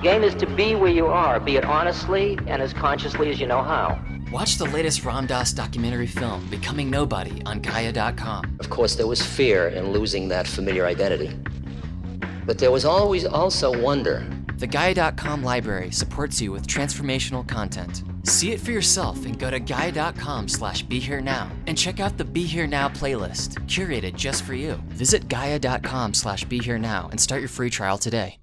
game is to be where you are, be it honestly and as consciously as you know how. Watch the latest Ram Dass documentary film, Becoming Nobody, on Gaia.com. Of course, there was fear in losing that familiar identity. But there was always also wonder. The Gaia.com library supports you with transformational content. See it for yourself and go to Gaia.com/BeHereNow and check out the Be Here Now playlist, curated just for you. Visit Gaia.com/BeHereNow and start your free trial today.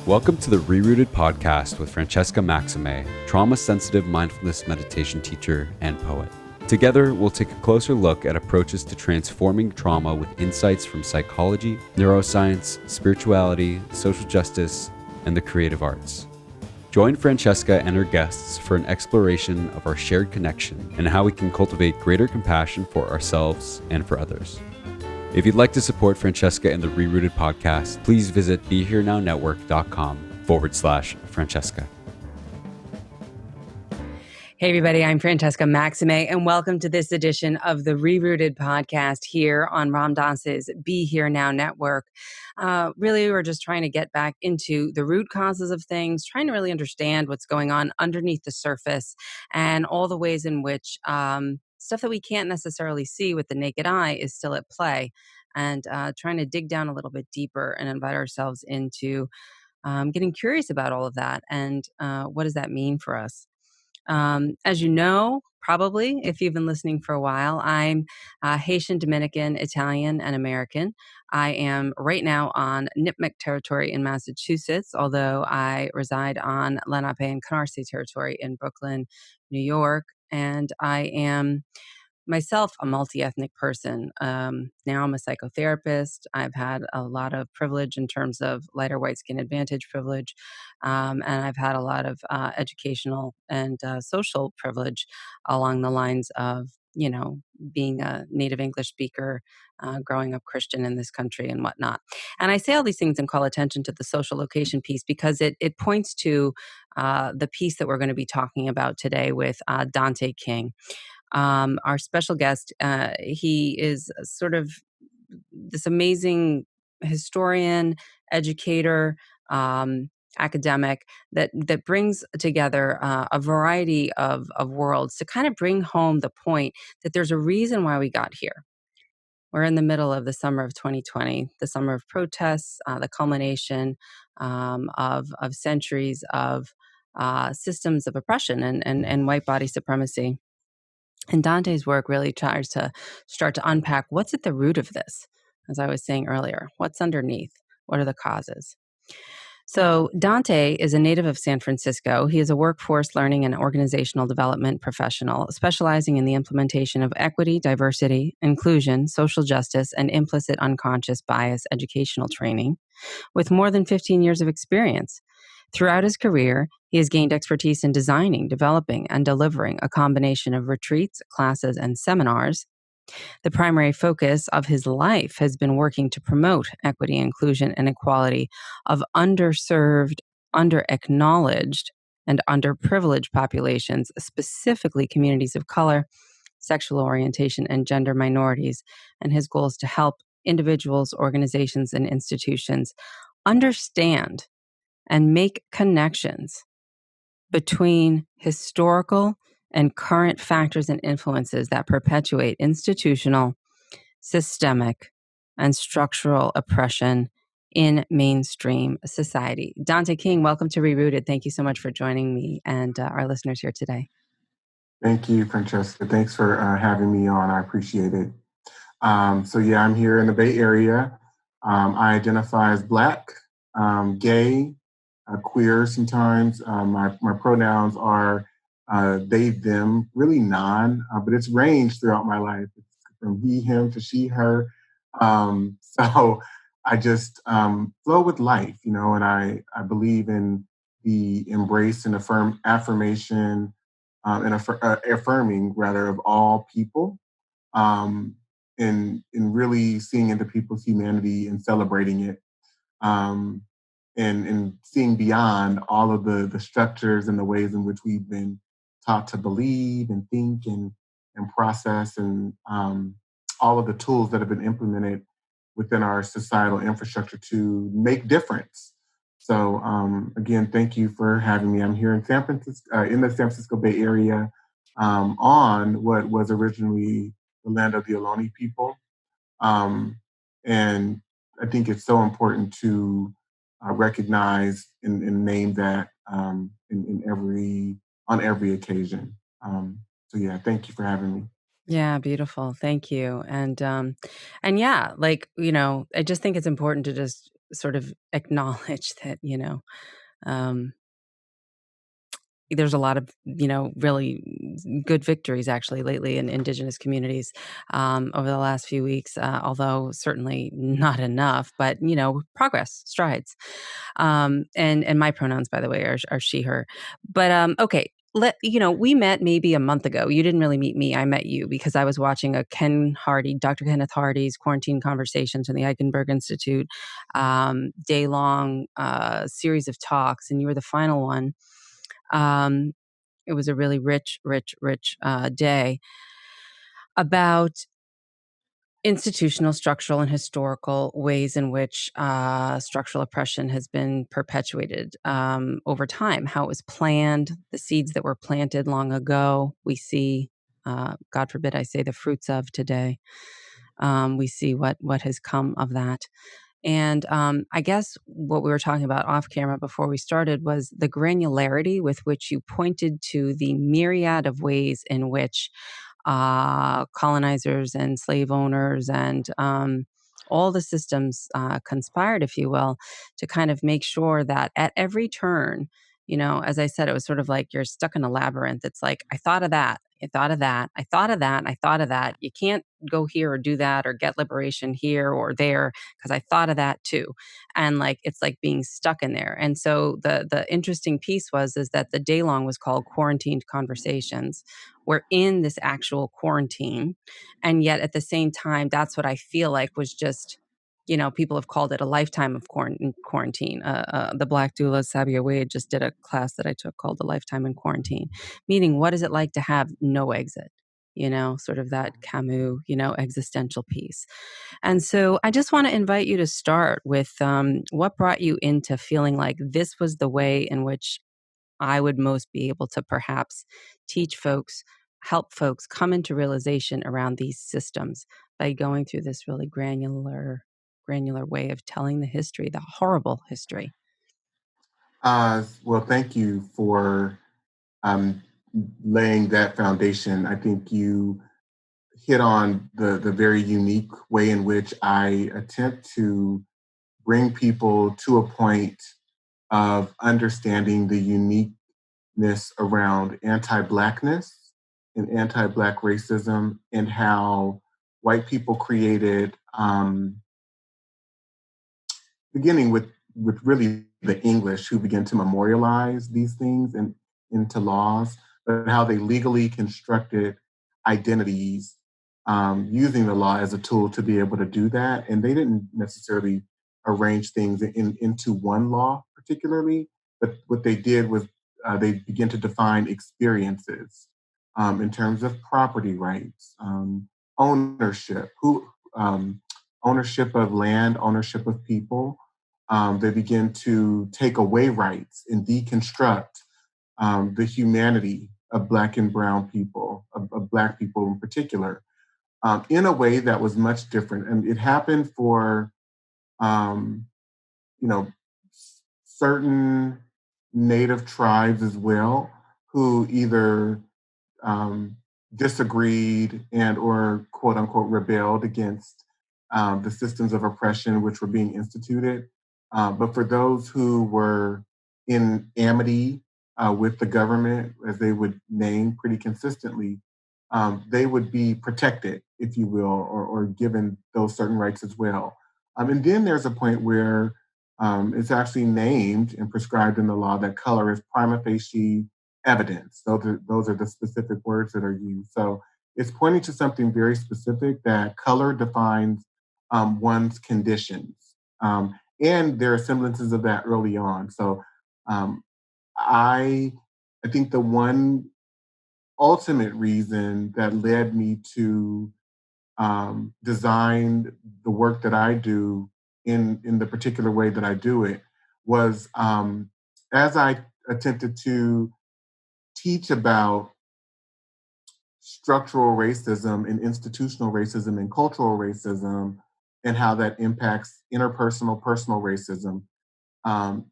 Welcome to the ReRooted podcast with Francesca Maximé, trauma-sensitive mindfulness meditation teacher and poet. Together, we'll take a closer look at approaches to transforming trauma with insights from psychology, neuroscience, spirituality, social justice, and the creative arts. Join Francesca and her guests for an exploration of our shared connection and how we can cultivate greater compassion for ourselves and for others. If you'd like to support Francesca and the ReRooted podcast, please visit BeHereNowNetwork.com/Francesca. Hey everybody, I'm Francesca Maximé, and welcome to this edition of the ReRooted podcast here on Ram Dass's Be Here Now Network. Really, we're just trying to get back into the root causes of things, trying to really understand what's going on underneath the surface and all the ways in which stuff that we can't necessarily see with the naked eye is still at play, and trying to dig down a little bit deeper and invite ourselves into getting curious about all of that and what does that mean for us. As you know, probably, if you've been listening for a while, I'm Haitian, Dominican, Italian, and American. I am right now on Nipmuc territory in Massachusetts, although I reside on Lenape and Canarsie territory in Brooklyn, New York. And I am myself a multi-ethnic person. Now I'm a psychotherapist. I've had a lot of privilege in terms of lighter white skin advantage privilege. And I've had a lot of educational and social privilege along the lines of, you know, being a native English speaker, growing up Christian in this country and whatnot. And I say all these things and call attention to the social location piece because it points to the piece that we're going to be talking about today with Dante King. Our special guest, he is sort of this amazing historian, educator, academic that brings together a variety of worlds to kind of bring home the point that there's a reason why we got here. We're in the middle of the summer of 2020, the summer of protests, the culmination of centuries of systems of oppression and white body supremacy. And Dante's work really tries to start to unpack what's at the root of this, as I was saying earlier. What's underneath? What are the causes? So Dante is a native of San Francisco. He is a workforce learning and organizational development professional, specializing in the implementation of equity, diversity, inclusion, social justice, and implicit unconscious bias educational training, with more than 15 years of experience. Throughout his career, he has gained expertise in designing, developing, and delivering a combination of retreats, classes, and seminars. The primary focus of his life has been working to promote equity, inclusion, and equality of underserved, underacknowledged, and underprivileged populations, specifically communities of color, sexual orientation, and gender minorities. And his goal is to help individuals, organizations, and institutions understand and make connections between historical and current factors and influences that perpetuate institutional, systemic, and structural oppression in mainstream society. Dante King, welcome to ReRooted. Thank you so much for joining me and our listeners here today. Thank you, Francesca. Thanks for having me on. I appreciate it. I'm here in the Bay Area. I identify as Black, gay, queer sometimes. My pronouns are they, them, really but it's ranged throughout my life. It's from he, him to she, her. So I just flow with life, and I believe in the embrace and affirmation and affirming rather of all people, and really seeing into people's humanity and celebrating it. And seeing beyond all of the structures and the ways in which we've been taught to believe and think and process and all of the tools that have been implemented within our societal infrastructure to make difference. So again, thank you for having me. I'm here in San Francisco, in the San Francisco Bay Area, on what was originally the land of the Ohlone people. Um, and I think it's so important to recognize and name that in every on every occasion. So yeah, thank you for having me. Yeah, beautiful. Thank you. And yeah, like, I just think it's important to just sort of acknowledge that, um there's a lot of, really good victories actually lately in indigenous communities over the last few weeks, although certainly not enough, but, progress, strides. And my pronouns, by the way, are she, her. But okay. We met maybe a month ago. You didn't really meet me. I met you because I was watching a Dr. Kenneth Hardy's Quarantine Conversations from the Eichenberg Institute day long series of talks, and you were the final one. Um, it was a really rich, rich, rich day about institutional, structural, and historical ways in which structural oppression has been perpetuated over time, how it was planned, the seeds that were planted long ago. We see, God forbid I say, the fruits of today. We see what has come of that. And I guess what we were talking about off camera before we started was the granularity with which you pointed to the myriad of ways in which colonizers and slave owners and all the systems conspired, if you will, to kind of make sure that at every turn, as I said, it was sort of like you're stuck in a labyrinth. It's like, I thought of that. I thought of that. I thought of that. I thought of that. You can't go here or do that or get liberation here or there because I thought of that too. And like it's like being stuck in there. And so the interesting piece is that the day long was called Quarantined Conversations. We're in this actual quarantine. And yet at the same time, that's what I feel like was just, people have called it a lifetime of quarantine. The Black doula, Sabia Wade, just did a class that I took called A Lifetime in Quarantine, meaning what is it like to have no exit? Sort of that Camus, existential piece. And so I just want to invite you to start with what brought you into feeling like this was the way in which I would most be able to perhaps teach folks, help folks come into realization around these systems by going through this really granular way of telling the history, the horrible history. Well, thank you for um, laying that foundation. I think you hit on the very unique way in which I attempt to bring people to a point of understanding the uniqueness around anti-Blackness and anti-Black racism and how white people created, beginning with really the English who began to memorialize these things and into laws, but how they legally constructed identities using the law as a tool to be able to do that. And they didn't necessarily arrange things into one law particularly, but what they did was they began to define experiences in terms of property rights, ownership, ownership of land, ownership of people. They begin to take away rights and deconstruct the humanity of Black and Brown people, of Black people in particular, in a way that was much different. And it happened for, um, you know, certain Native tribes as well, who either um, disagreed and or quote unquote rebelled against the systems of oppression which were being instituted. But for those who were in amity with the government, as they would name pretty consistently, they would be protected, if you will, or given those certain rights as well. And then there's a point where it's actually named and prescribed in the law that color is prima facie evidence. Those are the specific words that are used. So it's pointing to something very specific that color defines one's conditions. And there are semblances of that early on. So um, I, I think the one ultimate reason that led me to designed the work that I do in the particular way that I do it was as I attempted to teach about structural racism and institutional racism and cultural racism and how that impacts interpersonal, personal racism.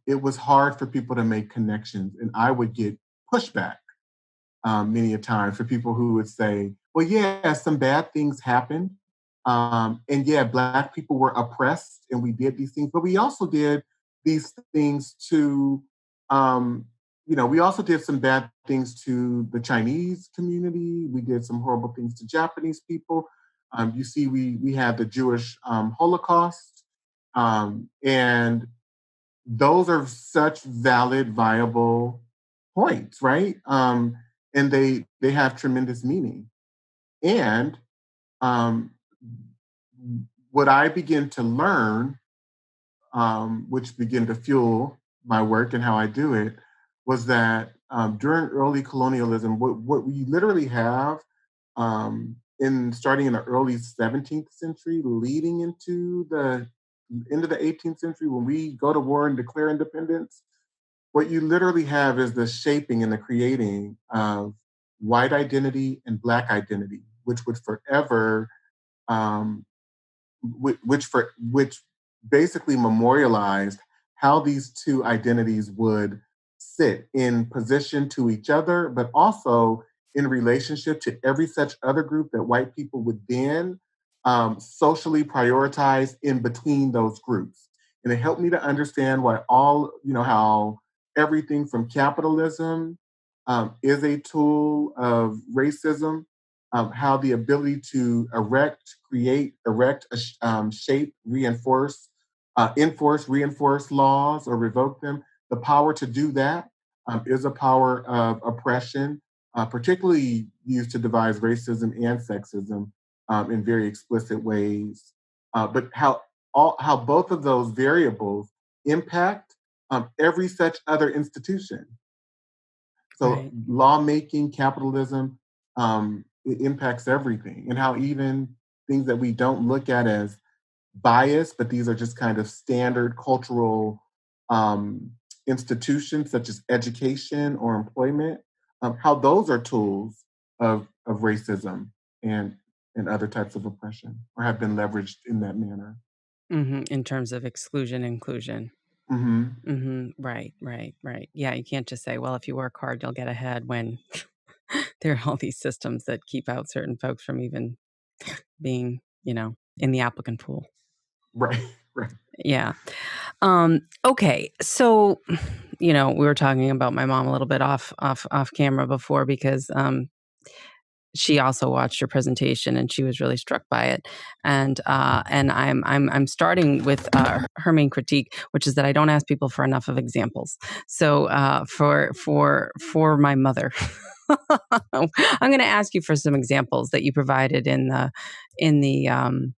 It was hard for people to make connections, and I would get pushback many a time for people who would say, well, yeah, some bad things happened. And yeah, Black people were oppressed and we did these things, but we also did these things to, um, we also did some bad things to the Chinese community. We did some horrible things to Japanese people. You see, we had the Jewish Holocaust. And those are such valid, viable points, right? And they have tremendous meaning. And um, what I begin to learn, which began to fuel my work and how I do it, was that during early colonialism, what we literally have in starting in the early 17th century, leading into the end of the 18th century, when we go to war and declare independence, what you literally have is the shaping and the creating of white identity and Black identity, which would forever um, which basically memorialized how these two identities would sit in position to each other, but also in relationship to every such other group that white people would then socially prioritize in between those groups. And it helped me to understand why how everything from capitalism is a tool of racism, how the ability to shape, enforce, reinforce laws or revoke them, the power to do that is a power of oppression, particularly used to devise racism and sexism in very explicit ways. But how both of those variables impact every such other institution. So Right. lawmaking, capitalism, it impacts everything, and how even things that we don't look at as bias, but these are just kind of standard cultural um, institutions such as education or employment, how those are tools of racism and and other types of oppression, or have been leveraged in that manner. In terms of exclusion, inclusion. Hmm. Right, right, right. Yeah, you can't just say, well, if you work hard, you'll get ahead when there are all these systems that keep out certain folks from even being, in the applicant pool. Right, right. Yeah. Okay. So, we were talking about my mom a little bit off camera before because she also watched your presentation and she was really struck by it. And I'm starting with her main critique, which is that I don't ask people for enough of examples. So for my mother, I'm going to ask you for some examples that you provided in the um,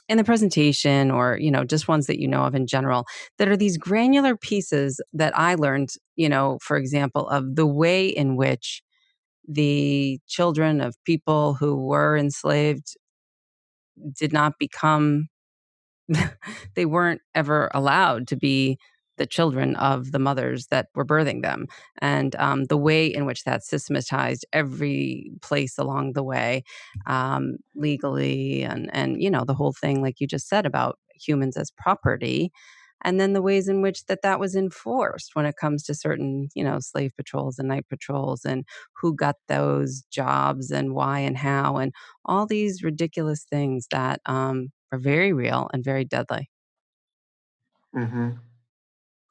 in the presentation, or just ones that you know of in general, that are these granular pieces that I learned, for example, of the way in which the children of people who were enslaved did not become they weren't ever allowed to be the children of the mothers that were birthing them, and the way in which that systematized every place along the way, legally, and the whole thing, like you just said, about humans as property, and then the ways in which that was enforced when it comes to certain, slave patrols and night patrols, and who got those jobs and why and how, and all these ridiculous things that are very real and very deadly. Hmm.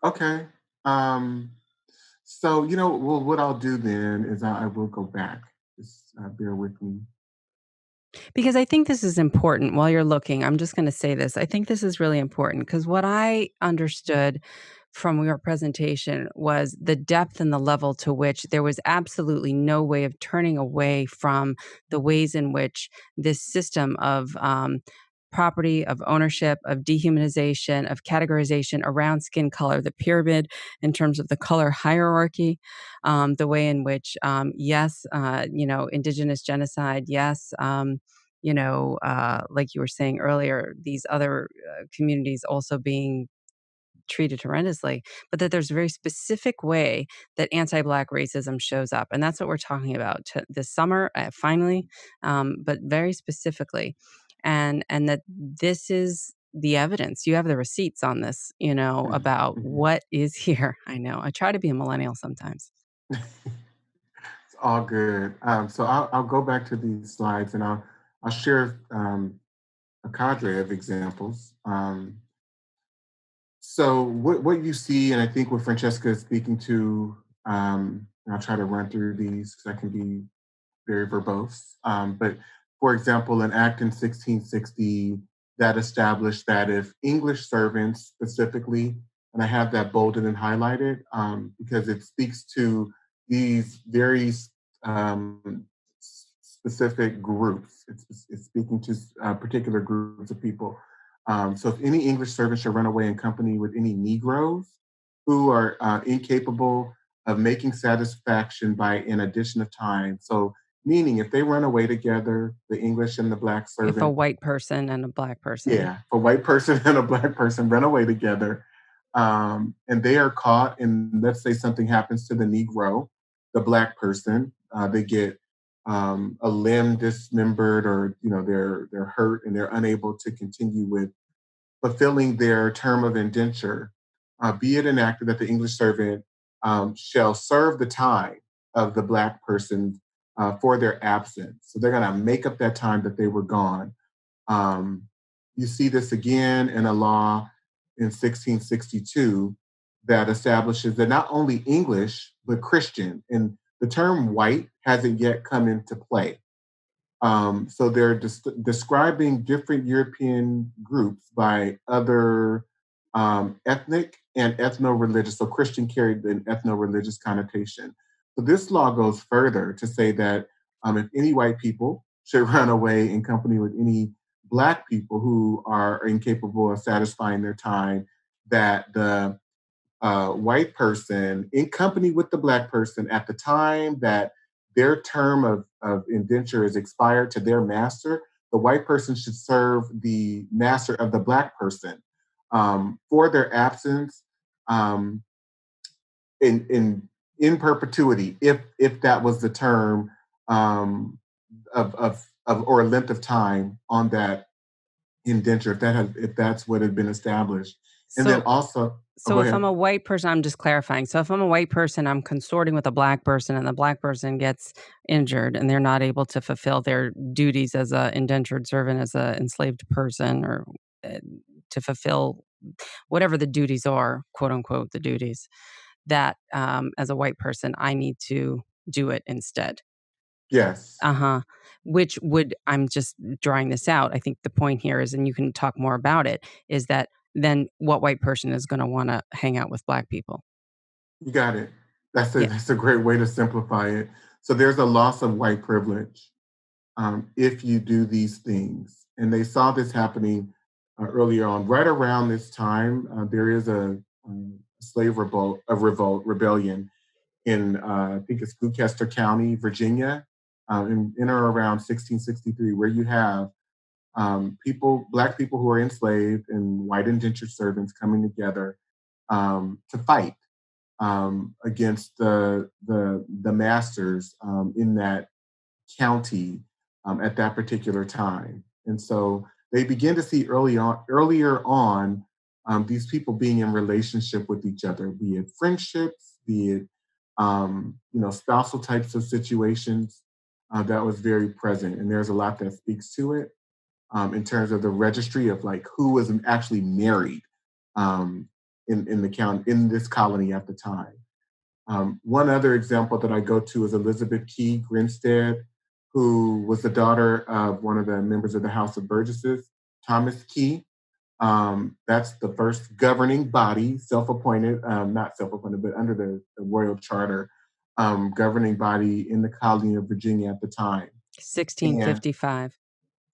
Okay. Um, So, well, what I'll do then is I will go back. Just bear with me. Because I think this is important while you're looking. I'm just going to say this. I think this is really important because what I understood from your presentation was the depth and the level to which there was absolutely no way of turning away from the ways in which this system of property, of ownership, of dehumanization, of categorization around skin color, the pyramid in terms of the color hierarchy, the way in which, yes, indigenous genocide, yes. like you were saying earlier, these other communities also being treated horrendously, but that there's a very specific way that anti-Black racism shows up. And that's what we're talking about this summer, finally, but very specifically. And that this is the evidence. You have the receipts on this, about Mhm. what is here. I know. I try to be a millennial sometimes. It's all good. So I'll go back to these slides and I'll share a cadre of examples. So what you see, and I think what Francesca is speaking to, and I'll try to run through these because I can be very verbose. But for example, an act in 1660 that established that if English servants specifically, and I have that bolded and highlighted because it speaks to these very specific groups. It's speaking to particular groups of people. So if any English servant shall run away in company with any Negroes who are incapable of making satisfaction by an addition of time. So meaning if they run away together, the English and the Black If a servant, white person and a Black person. yeah, a white person and a Black person run away together, and they are caught, and let's say something happens to the Negro, the Black person, they get a limb dismembered, or they're hurt and they're unable to continue with fulfilling their term of indenture, be it enacted that the English servant shall serve the time of the Black person for their absence. So they're going to make up that time that they were gone. Um, you see this again in a law in 1662 that establishes that not only English, but Christian, and the term white hasn't yet come into play. So they're describing different European groups by other ethnic and ethno-religious. So Christian carried an ethno-religious connotation. So this law goes further to say that if any white people should run away in company with any Black people who are incapable of satisfying their time, that the white person in company with the Black person at the time that their term of indenture is expired to their master, the white person should serve the master of the Black person for their absence um, in perpetuity, if that was the term um, of or length of time on that indenture, if that's what had been established, and then So also, oh, So go if I'm ahead. a white person, I'm just clarifying. So if I'm a white person, I'm consorting with a Black person, and the Black person gets injured and they're not able to fulfill their duties as a indentured servant, as a enslaved person, or uh, to fulfill whatever the duties are, quote unquote, the duties that as a white person, I need to do it instead. Yes. Uh-huh. Which would, I'm just drawing this out. I think the point here is, and you can talk more about it, is that then what white person is going to want to hang out with Black people? You got it. Yeah. That's a great way to simplify it. So there's a loss of white privilege if you do these things, and they saw this happening earlier on. Right around this time, there is a slave rebellion in I think it's Gloucester County, Virginia, in or around 1663, where you have Black people who are enslaved and white indentured servants coming together to fight against the masters in that county at that particular time. And so they begin to see earlier on these people being in relationship with each other, be it friendships, be it spousal types of situations. That was very present, and there's a lot that speaks to it in terms of the registry of like who was actually married um, in the county in this colony at the time. One other example that I go to is Elizabeth Key Grinstead, who was the daughter of one of the members of the House of Burgesses, Thomas Key. That's the first governing body, self-appointed, not self-appointed, but under the Royal Charter, governing body in the colony of Virginia at the time. And 1655.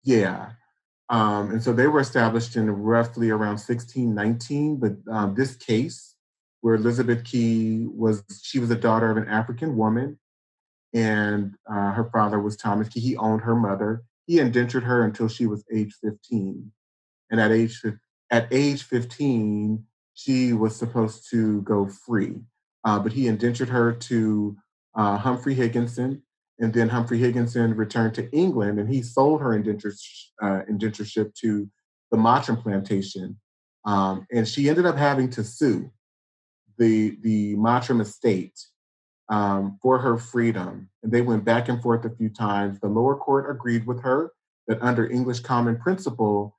yeah, and so they were established in roughly around 1619. But this case, where Elizabeth Key she was a daughter of an African woman, and her father was Thomas Key. He owned her mother, he indentured her until she was age 15. And at age 15, she was supposed to go free. But he indentured her to Humphrey Higginson, and then Humphrey Higginson returned to England, and he sold her indentureship to the Mottram plantation. And she ended up having to sue the Mottram estate for her freedom. And they went back and forth a few times. The lower court agreed with her that under English common principle,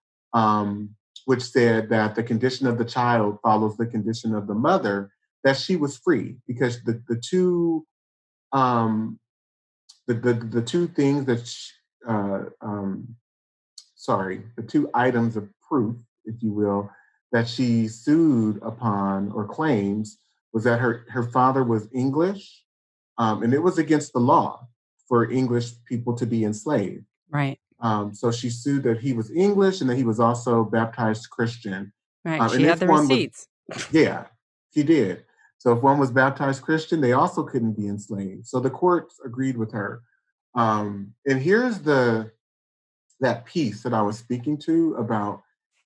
which said that the condition of the child follows the condition of the mother, that she was free because the two the two things that the two items of proof, if you will, that she sued upon or claims was that her father was English, and it was against the law for English people to be enslaved. Right. So she sued that he was English and that he was also baptized Christian. Right. She And had if the one was, receipts. yeah, she did. So if one was baptized Christian, they also couldn't be enslaved. So the courts agreed with her. And here's that piece that I was speaking to about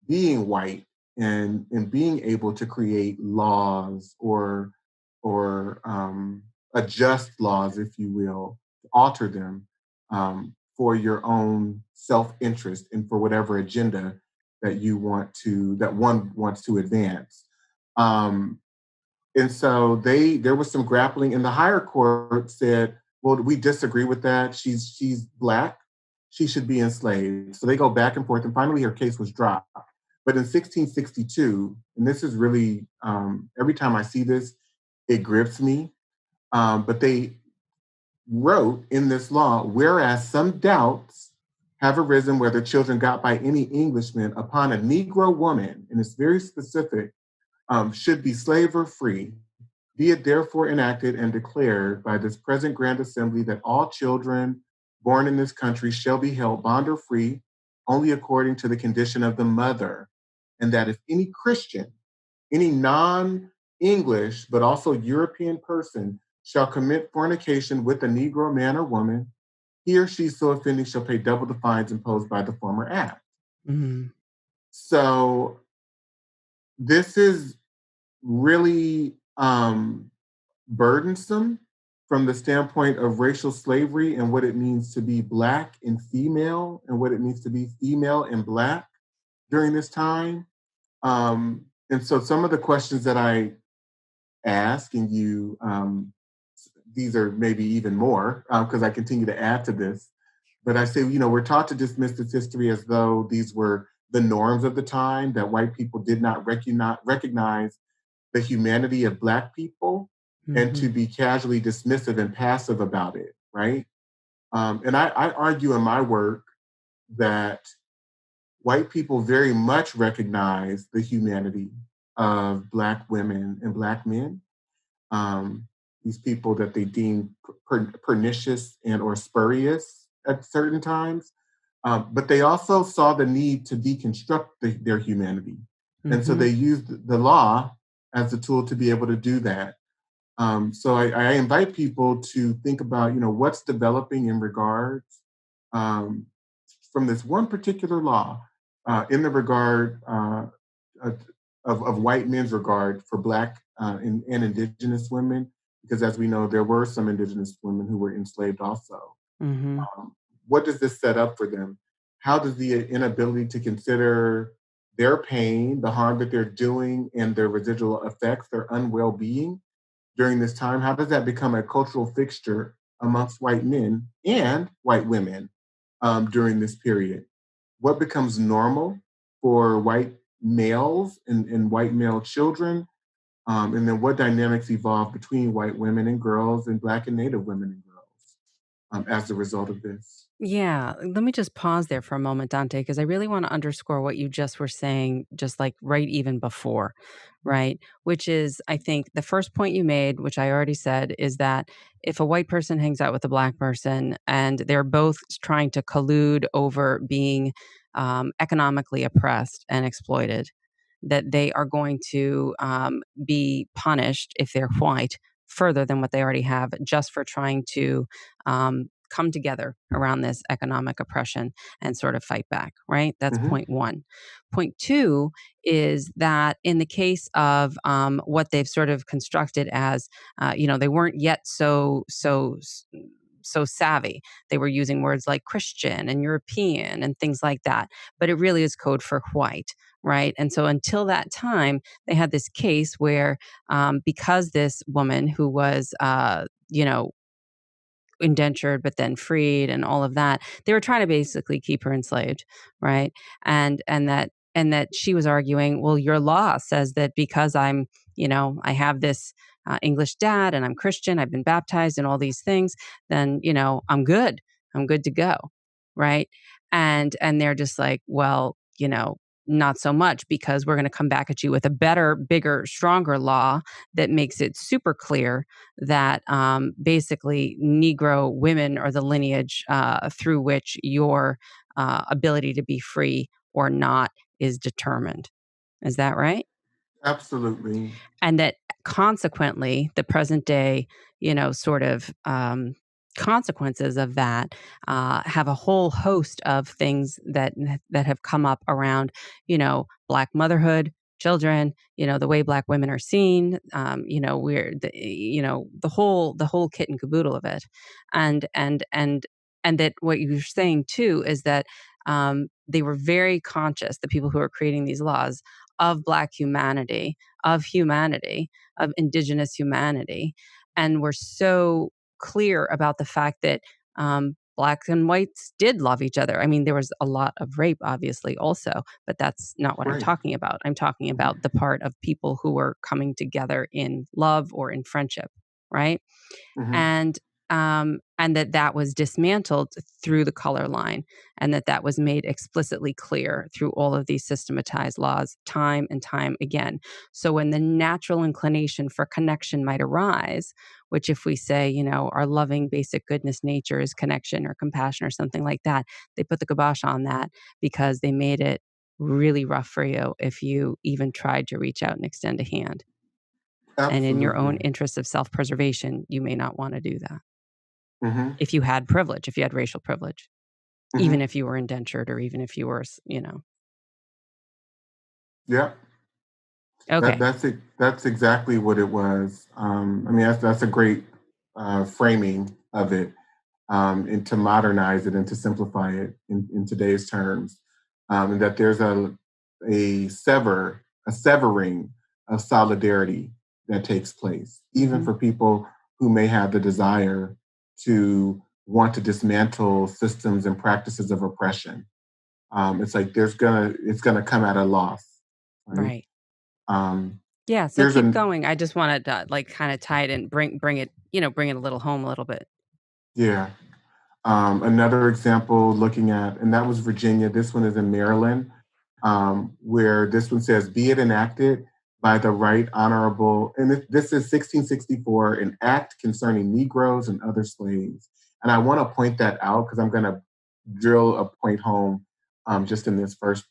being white and being able to create laws or adjust laws, if you will, alter them for your own self-interest and for whatever agenda that one wants to advance. And so there was some grappling, and the higher court said, well, we disagree with that. She's Black. She should be enslaved. So they go back and forth, and finally her case was dropped. But in 1662, and this is really, every time I see this, it grips me. But they wrote in this law, whereas some doubts have arisen whether children got by any Englishman upon a Negro woman, and it's very specific, should be slave or free, be it therefore enacted and declared by this present Grand Assembly that all children born in this country shall be held bond or free only according to the condition of the mother, and that if any Christian, any non-English, but also European person shall commit fornication with a Negro man or woman, he or she so offending shall pay double the fines imposed by the former act. Mm-hmm. So this is really burdensome from the standpoint of racial slavery and what it means to be Black and female and what it means to be female and Black during this time. And so some of the questions that I ask, and these are maybe even more because I continue to add to this, but I say, we're taught to dismiss this history as though these were the norms of the time, that white people did not recognize the humanity of Black people, and to be casually dismissive and passive about it, right? And I argue in my work that white people very much recognize the humanity of Black women and Black men, these people that they deem pernicious and or spurious at certain times. But they also saw the need to deconstruct their humanity. And so they used the law as a tool to be able to do that. So I invite people to think about, what's developing in regards from this one particular law in the regard of white men's regard for Black and Indigenous women, because as we know, there were some Indigenous women who were enslaved also. What does this set up for them? How does the inability to consider their pain, the harm that they're doing, and their residual effects, their unwell-being during this time, how does that become a cultural fixture amongst white men and white women during this period? What becomes normal for white males and white male children? And then what dynamics evolve between white women and girls and Black and Native women and girls as a result of this? Yeah, let me just pause there for a moment, Dante, because I really want to underscore what you just were saying, just like right even before, right? Which is, I think the first point you made, which I already said, is that if a white person hangs out with a Black person and they're both trying to collude over being economically oppressed and exploited, that they are going to be punished if they're white further than what they already have just for trying to come together around this economic oppression and sort of fight back, right? That's Mm-hmm. point one. Point two is that in the case of what they've sort of constructed as, they weren't yet so savvy. They were using words like Christian and European and things like that, but it really is code for white, right? And so until that time, they had this case where because this woman who was, indentured but then freed and all of that, they were trying to basically keep her enslaved, right? And that she was arguing, well, your law says that because I have this English dad and I'm Christian, I've been baptized and all these things, then I'm good. I'm good to go, right? And they're just like, well, not so much, because we're going to come back at you with a better, bigger, stronger law that makes it super clear that basically Negro women are the lineage through which your ability to be free or not is determined. Is that right? Absolutely. And that consequently, the present day, sort of consequences of that have a whole host of things that have come up around, Black motherhood, children, the way Black women are seen, we're the whole kit and caboodle of it, and that what you're saying too is that they were very conscious, the people who are creating these laws, of Black humanity, of Indigenous humanity, and were so clear about the fact that Blacks and whites did love each other. I mean, there was a lot of rape, obviously, also, but that's not what I'm Right. talking about. I'm talking about the part of people who were coming together in love or in friendship, right? Mm-hmm. And that was dismantled through the color line, and that was made explicitly clear through all of these systematized laws time and time again. So when the natural inclination for connection might arise, which if we say, our loving basic goodness nature is connection or compassion or something like that, they put the kibosh on that because they made it really rough for you if you even tried to reach out and extend a hand. And in your own Absolutely. interest of self-preservation, you may not want to do that. Mm-hmm. If you had privilege, if you had racial privilege, Mm-hmm. even if you were indentured or even if you were, Yeah. Okay. That's exactly what it was. I mean, that's a great framing of it, and to modernize it and to simplify it in today's terms, and that there's a severing of solidarity that takes place, even Mhm. for people who may have the desire to want to dismantle systems and practices of oppression. It's like it's gonna come at a loss, right? Right. Um, Yeah, so there's keep an going. I just wanted to, like, kinda tie it in, bring it, bring it a little home a little bit. Yeah. Another example looking at, and that was Virginia. This one is in Maryland, where this one says, be it enacted by the right honorable, and this is 1664, an act concerning Negroes and other slaves. And I want to point that out because I'm going to drill a point home just in this first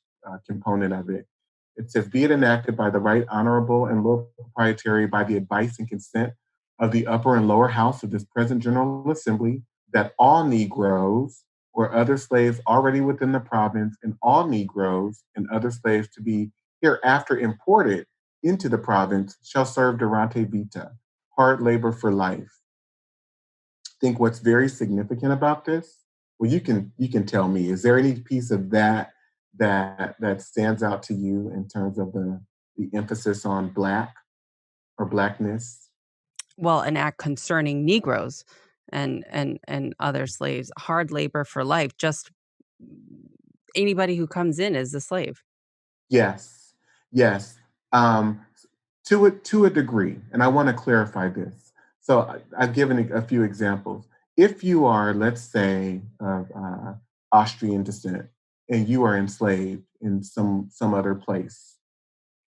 component of it. It says, be it enacted by the right honorable and Lord Proprietary by the advice and consent of the upper and lower house of this present General Assembly, that all Negroes or other slaves already within the province and all Negroes and other slaves to be hereafter imported into the province shall serve Durante Vita, hard labor for life. I think what's very significant about this, well, you can tell me, is there any piece of that stands out to you in terms of the emphasis on Black or Blackness? Well, an act concerning Negroes and other slaves, hard labor for life, just anybody who comes in is a slave. Yes, yes. Um, to a degree, and I want to clarify this. So I've given a few examples. If you are, let's say, of Austrian descent, and you are enslaved in some other place,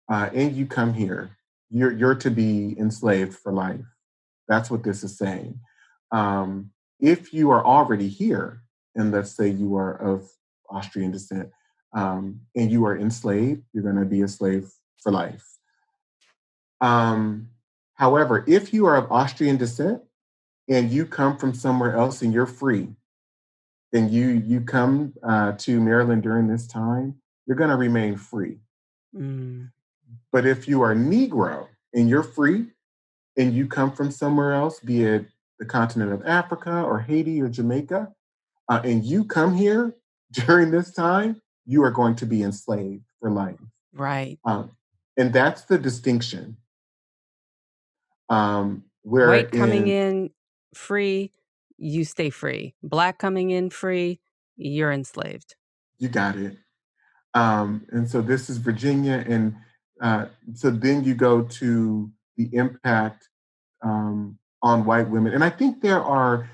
and you come here, you're to be enslaved for life. That's what this is saying. Um, if you are already here, and let's say you are of Austrian descent, and you are enslaved, you're going to be a slave for life. Um, However, if you are of Austrian descent and you come from somewhere else and you're free, and you come to Maryland during this time, you're going to remain free. Mm. But if you are Negro and you're free and you come from somewhere else, be it the continent of Africa or Haiti or Jamaica, and you come here during this time, you are going to be enslaved for life. Right. And that's the distinction. Where White coming in free, you stay free. Black coming in free, you're enslaved. You got it. And so this is Virginia. And so then you go to the impact on white women. And I think there are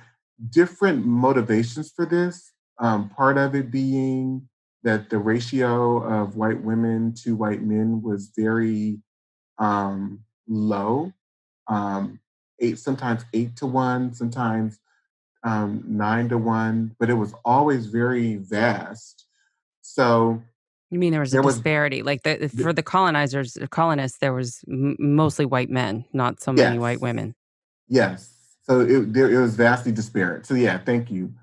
different motivations for this. Part of it being that the ratio of white women to white men was very low. Sometimes 8-to-1, sometimes 9-to-1, but it was always very vast. So You mean there was a disparity? Like for the colonists, there was mostly white men, not so many white women. Yes. So it was vastly disparate. So yeah, thank you.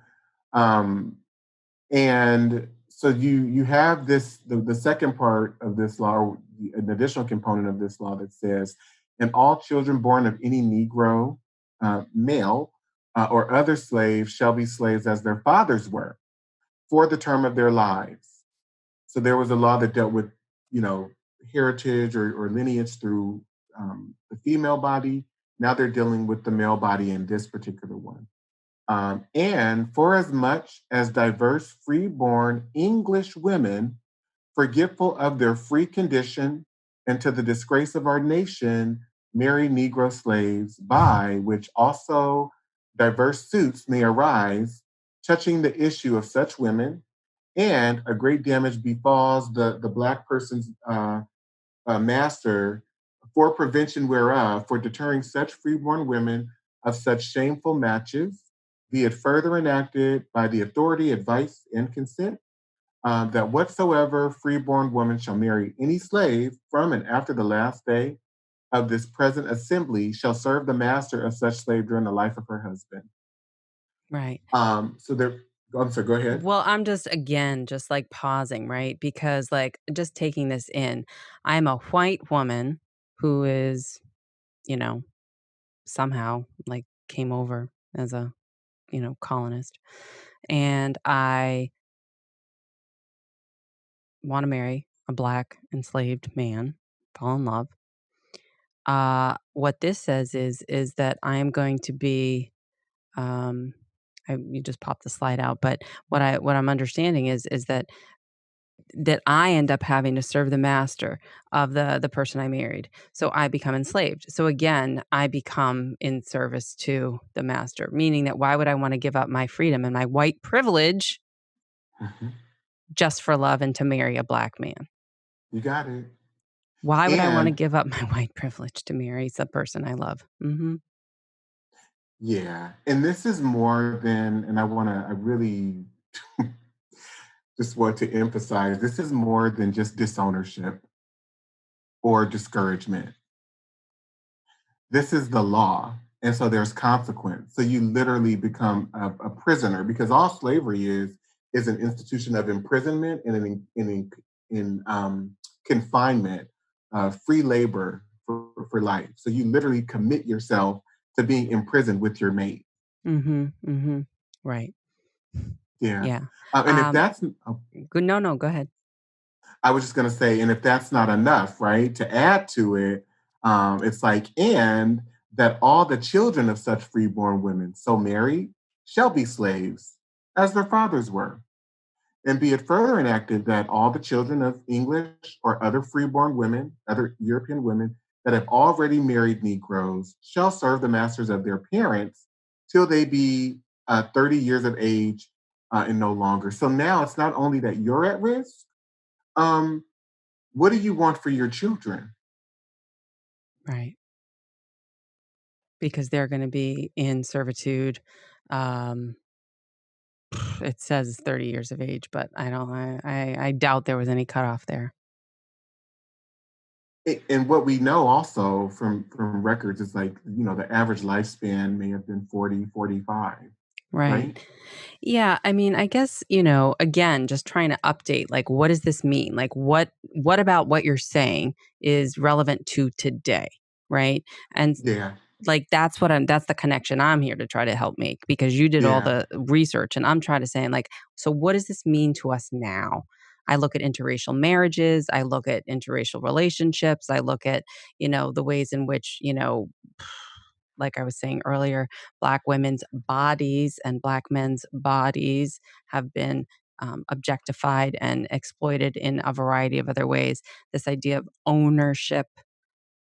And so you have this, the second part of this law, an additional component of this law that says, and all children born of any Negro, male, or other slave shall be slaves as their fathers were for the term of their lives. So there was a law that dealt with, heritage or lineage through the female body. Now they're dealing with the male body in this particular one. And for as much as diverse freeborn English women, forgetful of their free condition and to the disgrace of our nation, marry Negro slaves, by which also diverse suits may arise, touching the issue of such women, and a great damage befalls the Black person's master, for prevention whereof, for deterring such freeborn women of such shameful matches, be it further enacted by the authority, advice, and consent, that whatsoever freeborn woman shall marry any slave from and after the last day of this present assembly shall serve the master of such slave during the life of her husband. Right. I'm sorry, go ahead. Well, I'm just like pausing, right? Because like just taking this in, I'm a white woman who is, somehow like came over as a, colonist. And I want to marry a Black enslaved man, fall in love. What this says is that I am going to be, you just popped the slide out, but what I'm understanding is that I end up having to serve the master of the person I married. So I become enslaved. So again, I become in service to the master, meaning that why would I want to give up my freedom and my white privilege just for love and to marry a Black man? You got it. Why would I want to give up my white privilege to marry the person I love? Mm-hmm. Yeah. And this is more than, and I really just want to emphasize, this is more than just disownership or discouragement. This is the law. And so there's consequence. So you literally become a prisoner, because all slavery is an institution of imprisonment and in confinement, free labor for life. So you literally commit yourself to being imprisoned with your mate. Mm-hmm. Mm-hmm. Right. Yeah. Yeah. And if that's No, go ahead. I was just going to say, and if that's not enough, right, to add to it, it's like, and that all the children of such freeborn women so married shall be slaves, as their fathers were. And be it further enacted that all the children of English or other freeborn women, other European women that have already married Negroes shall serve the masters of their parents till they be 30 years of age and no longer. So now it's not only that you're at risk, what do you want for your children? Right. Because they're going to be in servitude. It says 30 years of age, but I doubt there was any cutoff there. And what we know also from records is like, the average lifespan may have been 40, 45. Right. right? Yeah, I mean, I guess, you know, again, just trying to update, like, what does this mean? Like, what about what you're saying is relevant to today, right? And Yeah, like that's the connection I'm here to try to help make, because you did all yeah. the research and I'm trying to say, like, so what does this mean to us now? I look at interracial marriages, I look at interracial relationships, I look at, you know, the ways in which, you know, like I was saying earlier, Black women's bodies and Black men's bodies have been objectified and exploited in a variety of other ways. This idea of ownership,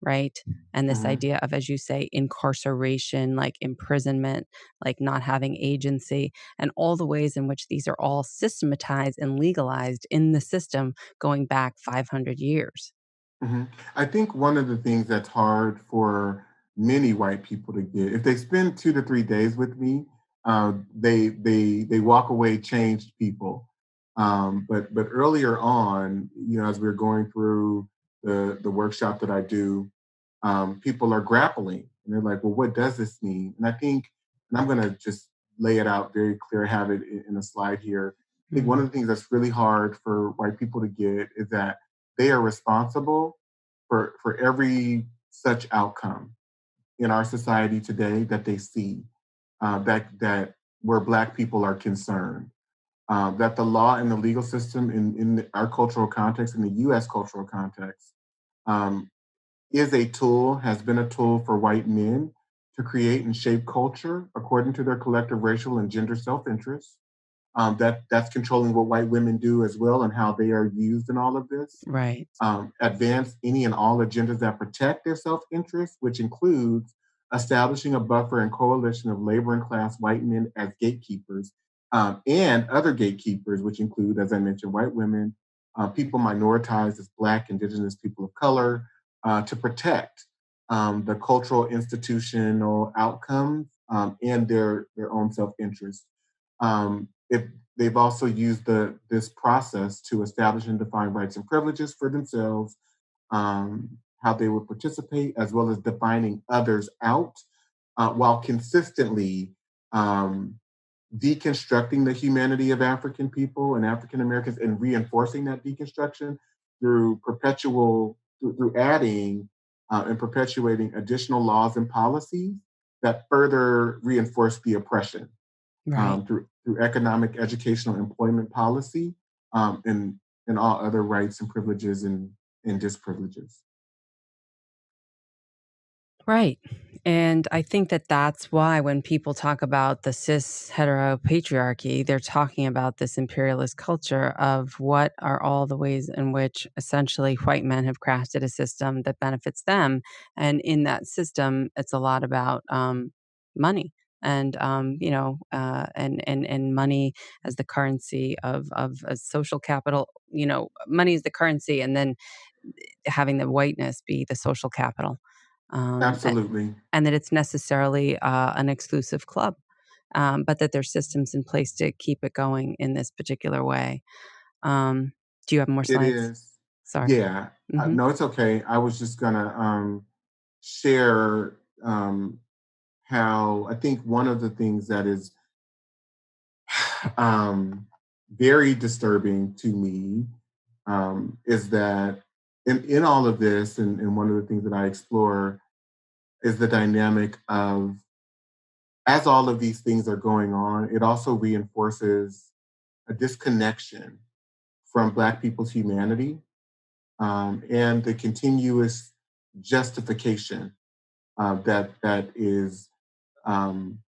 right? And this Hmm. idea of, as you say, incarceration, like imprisonment, like not having agency, and all the ways in which these are all systematized and legalized in the system going back 500 years. Hmm. I think one of the things that's hard for many white people to get, if they spend 2 to 3 days with me, they walk away changed people. But earlier on, you know, as we are going through the workshop that I do, people are grappling and they're like, well, what does this mean? And I think, and I'm going to just lay it out very clear, have it in a slide here. I think one of Mhm. the things that's really hard for white people to get is that they are responsible for every such outcome in our society today that they see, that where Black people are concerned. That the law and the legal system in our cultural context, in the US cultural context, um, is a tool, has been a tool for white men to create and shape culture according to their collective racial and gender self-interest. That's controlling what white women do as well and how they are used in all of this. Right. Advance any and all agendas that protect their self-interest, which includes establishing a buffer and coalition of labor and class white men as gatekeepers, and other gatekeepers, which include, as I mentioned, white women, people minoritized as Black, Indigenous, people of color, to protect the cultural institutional outcomes, and their own self-interest. If they've also used this process to establish and define rights and privileges for themselves, how they would participate, as well as defining others out, while consistently um, deconstructing the humanity of African people and African Americans and reinforcing that deconstruction through through adding and perpetuating additional laws and policies that further reinforce the oppression, Right. through economic, educational, employment policy, and all other rights and privileges and disprivileges. Right. And I think that that's why when people talk about the cis heteropatriarchy, they're talking about this imperialist culture of what are all the ways in which essentially white men have crafted a system that benefits them. And in that system, it's a lot about money. And you know, and money as the currency of a social capital. You know, money is the currency, and then having the whiteness be the social capital. Um, Absolutely. and that it's necessarily an exclusive club, but that there's systems in place to keep it going in this particular way. Um, do you have more It slides? is. Sorry. Yeah. Hmm. No, it's okay. I was just gonna share how I think one of the things that is um, very disturbing to me, is that in all of this, and one of the things that I explore is the dynamic of, as all of these things are going on, it also reinforces a disconnection from Black people's humanity, and the continuous justification that is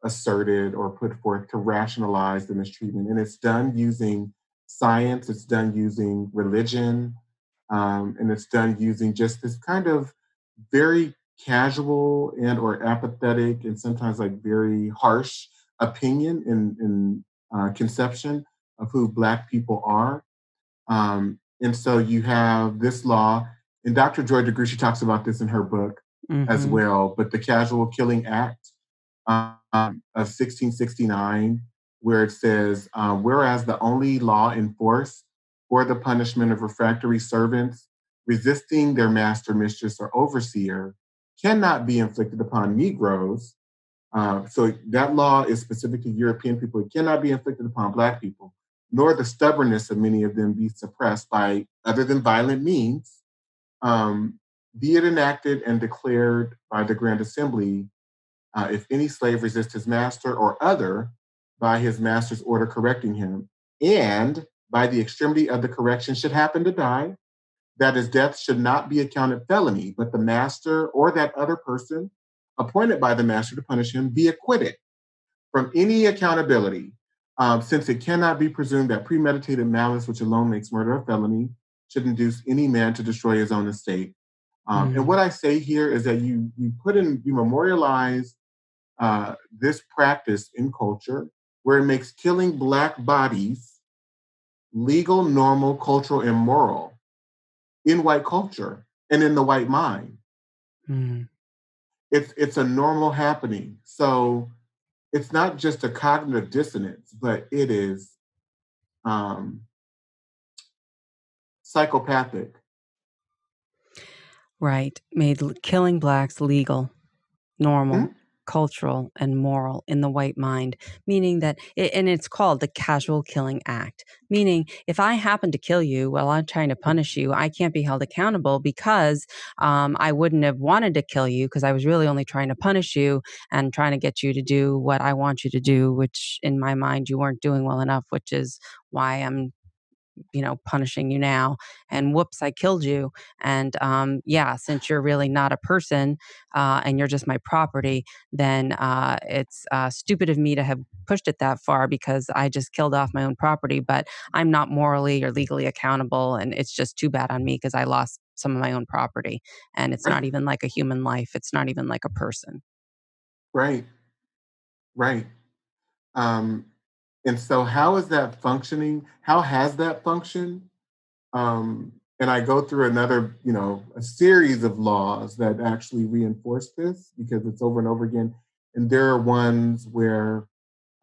asserted or put forth to rationalize the mistreatment. And it's done using science, it's done using religion, and it's done using just this kind of very casual and or apathetic and sometimes like very harsh opinion and conception of who Black people are. And so you have this law, and Dr. Joy DeGruy, she talks about this in her book as Hmm. well, but the Casual Killing Act of 1669, where it says, whereas the only law in force for the punishment of refractory servants resisting their master, mistress, or overseer cannot be inflicted upon Negroes, So that law is specific to European people. It cannot be inflicted upon Black people, nor the stubbornness of many of them be suppressed by other than violent means, be it enacted and declared by the Grand Assembly if any slave resists his master or other by his master's order correcting him, and by the extremity of the correction should happen to die, that his death should not be accounted felony, but the master or that other person appointed by the master to punish him be acquitted from any accountability, since it cannot be presumed that premeditated malice, which alone makes murder a felony, should induce any man to destroy his own estate. And what I say here is that you memorialize this practice in culture where it makes killing Black bodies legal, normal, cultural, and moral in white culture and in the white mind. It's a normal happening. So it's not just a cognitive dissonance, but it is psychopathic. Right. Made killing Blacks legal, normal, cultural, and moral in the white mind, meaning that, and it's called the casual killing act, meaning if I happen to kill you while I'm trying to punish you, I can't be held accountable because I wouldn't have wanted to kill you because I was really only trying to punish you and trying to get you to do what I want you to do, which in my mind you weren't doing well enough, which is why I'm punishing you now, and whoops, I killed you. And since you're really not a person and you're just my property, then it's stupid of me to have pushed it that far because I just killed off my own property, but I'm not morally or legally accountable. And it's just too bad on me because I lost some of my own property. And it's not even like a human life. It's not even like a person. Right. And so how is that functioning? How has that functioned? And I go through another, a series of laws that actually reinforce this because it's over and over again. And there are ones where,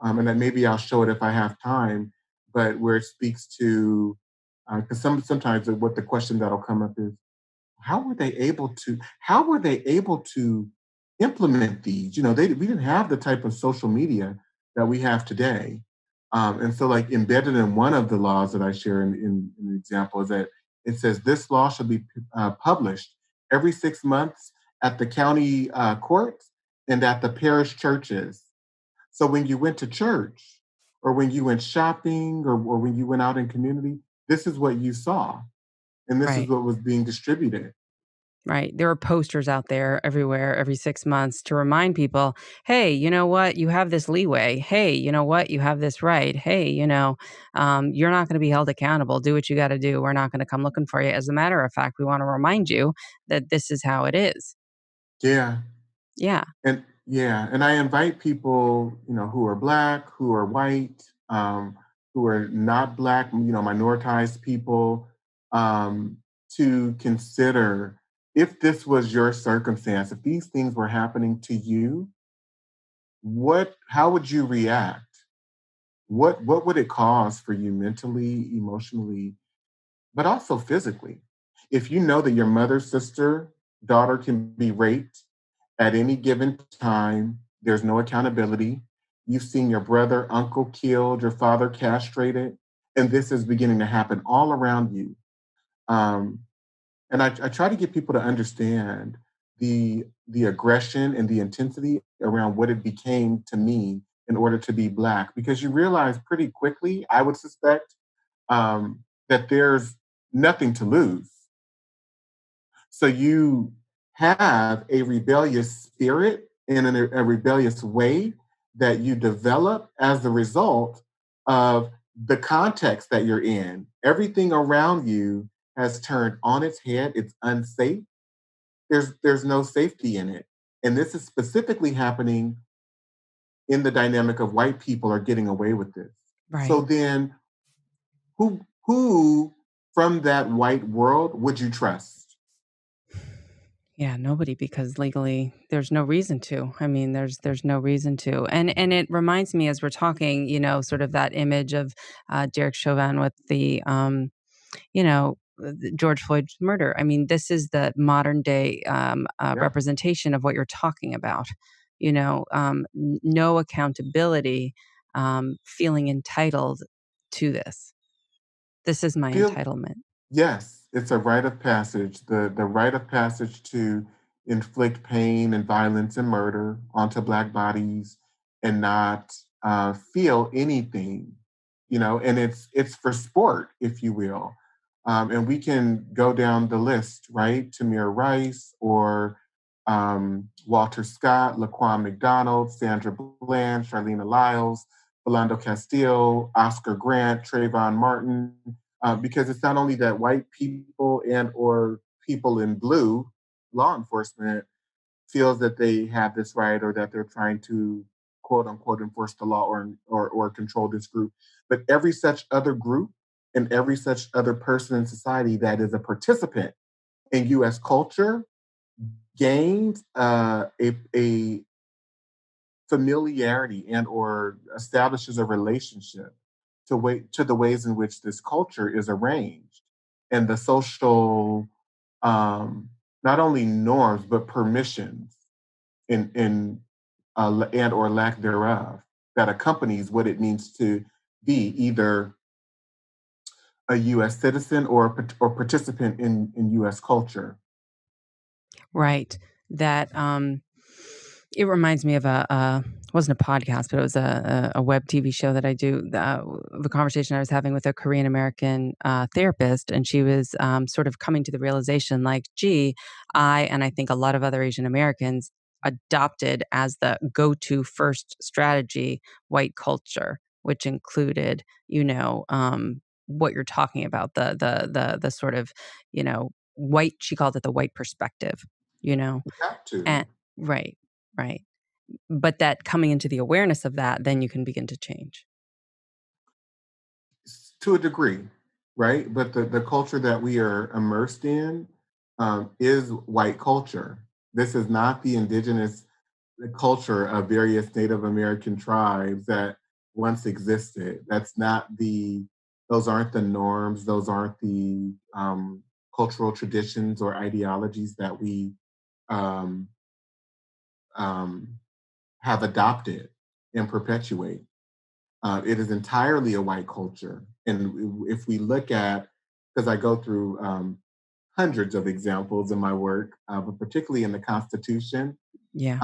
and then maybe I'll show it if I have time, but where it speaks to, because sometimes what the question that'll come up is, how were they able to implement these? We didn't have the type of social media that we have today. And so like embedded in one of the laws that I share in the example is that it says this law shall be published every 6 months at the county courts and at the parish churches. So when you went to church or when you went shopping or when you went out in community, this is what you saw. And this is Right. what was being distributed. Right. There are posters out there everywhere every 6 months to remind people, hey, you know what? You have this leeway. Hey, you know what? You have this right. Hey, you're not going to be held accountable. Do what you got to do. We're not going to come looking for you. As a matter of fact, we want to remind you that this is how it is. Yeah. Yeah. And I invite people, who are Black, who are white, who are not Black, minoritized people, to consider if this was your circumstance, if these things were happening to you, how would you react? What would it cause for you mentally, emotionally, but also physically? If you know that your mother, sister, daughter can be raped at any given time, there's no accountability. You've seen your brother, uncle killed, your father castrated, and this is beginning to happen all around you. And I try to get people to understand the aggression and the intensity around what it became to me in order to be Black, because you realize pretty quickly, I would suspect, that there's nothing to lose. So you have a rebellious spirit in a rebellious way that you develop as a result of the context that you're in. Everything around you has turned on its head. It's unsafe. There's no safety in it. And this is specifically happening in the dynamic of white people are getting away with this. Right. So then who from that white world would you trust? Yeah, nobody, because legally there's no reason to. I mean, there's no reason to. And it reminds me as we're talking, sort of that image of Derek Chauvin with the George Floyd's murder. I mean, this is the modern day representation of what you're talking about. no accountability, feeling entitled to this. This is my Feel entitlement. Yes, it's a rite of passage. The rite of passage to inflict pain and violence and murder onto Black bodies and not feel anything, and it's for sport, if you will. And we can go down the list, right? Tamir Rice or Walter Scott, Laquan McDonald, Sandra Bland, Charlena Lyles, Philando Castile, Oscar Grant, Trayvon Martin, because it's not only that white people and or people in blue, law enforcement, feels that they have this right or that they're trying to quote unquote enforce the law or control this group, but every such other group and every such other person in society that is a participant in U.S. culture gains a familiarity and or establishes a relationship to the ways in which this culture is arranged and the social um, not only norms but permissions in and or lack thereof that accompanies what it means to be either a U.S. citizen or participant in U.S. culture. Right. That it reminds me of wasn't a podcast, but it was a web TV show that I do. The conversation I was having with a Korean American therapist, and she was sort of coming to the realization, like, gee, and I think a lot of other Asian Americans adopted as the go-to first strategy white culture, which included, what you're talking about, the sort of, white. She called it the white perspective, you know, We have and to. right, right. But that coming into the awareness of that, then you can begin to change. To a degree, right? But the culture that we are immersed in is white culture. This is not the indigenous culture of various Native American tribes that once existed. Those aren't the norms, those aren't the cultural traditions or ideologies that we um, um, have adopted and perpetuate. It is entirely a white culture. And if we look at, because I go through hundreds of examples in my work, but particularly in the Constitution, Yeah.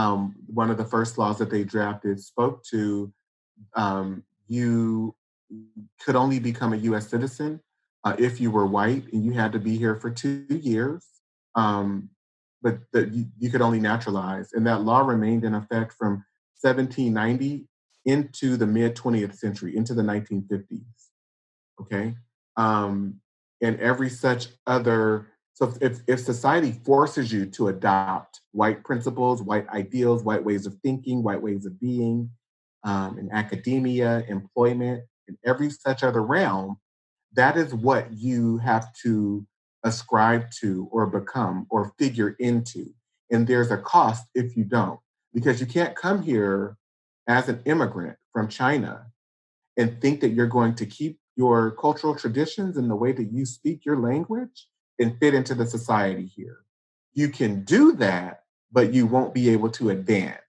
one of the first laws that they drafted spoke to you could only become a US citizen if you were white and you had to be here for 2 years. Um, but that you could only naturalize. And that law remained in effect from 1790 into the mid 20th century, into the 1950s. Okay. Um, and every such other, so if society forces you to adopt white principles, white ideals, white ways of thinking, white ways of being, in academia, employment, in every such other realm, that is what you have to ascribe to or become or figure into. And there's a cost if you don't, because you can't come here as an immigrant from China and think that you're going to keep your cultural traditions and the way that you speak your language and fit into the society here. You can do that, but you won't be able to advance